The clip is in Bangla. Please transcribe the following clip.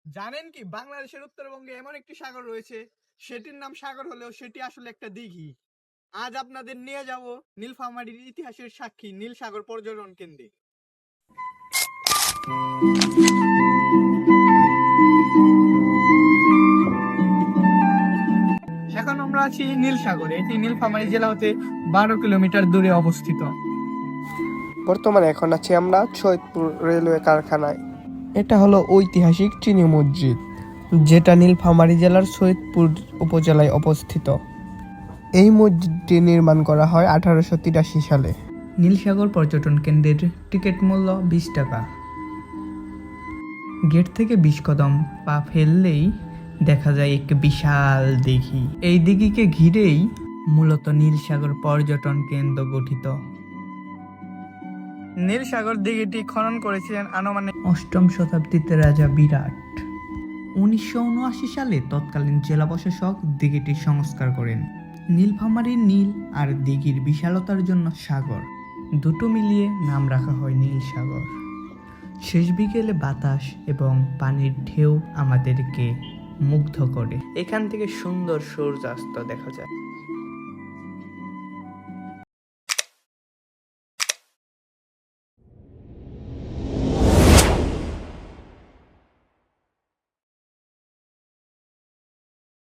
জানেন কি বাংলাদেশের উত্তরবঙ্গে এমন একটি সাগর রয়েছে, সেটির নাম সাগর হলেও সেটি আসলে একটা দিঘি। আজ আপনাদের নিয়ে যাব নীলফামারীর ইতিহাসের সাক্ষী নীল সাগর পর্যটন কেন্দ্রে। এখন আমরা আছি নীল সাগরে। এটি নীলফামারী জেলা হতে 12 কিলোমিটার দূরে অবস্থিত। বর্তমানে এখন আছি আমরা সৈয়দপুর রেলওয়ে কারখানায়। এটা হলো ঐতিহাসিক চীনী মসজিদ, যেটা নীলফামারী জেলার সৈয়দপুর উপজেলায় অবস্থিত। এই মসজিদটি নির্মাণ করা হয় 1883 সালে। নীলসাগর পর্যটন কেন্দ্রের টিকিট মূল্য 20 টাকা। গেট থেকে 20 কদম পা ফেললেই দেখা যায় এক বিশাল দিঘি। এই দিঘিকে ঘিরেই মূলত নীলসাগর পর্যটন কেন্দ্র গঠিত। নীলসাগর দিঘিটি খনন করেছিলেন আনুমানিক 8ম শতাব্দীতে রাজা বিরাট। 1979 সালে তৎকালীন জেলা প্রশাসক দিঘিটির সংস্কার করেন। নীলফামারীর নীল আর দিঘির বিশালতার জন্য সাগর দুটো মিলিয়ে নাম রাখা হয় নীল সাগর। শেষ বিকেলে বাতাস এবং পানির ঢেউ আমাদেরকে মুগ্ধ করে। এখান থেকে সুন্দর সূর্যাস্ত দেখা যায়।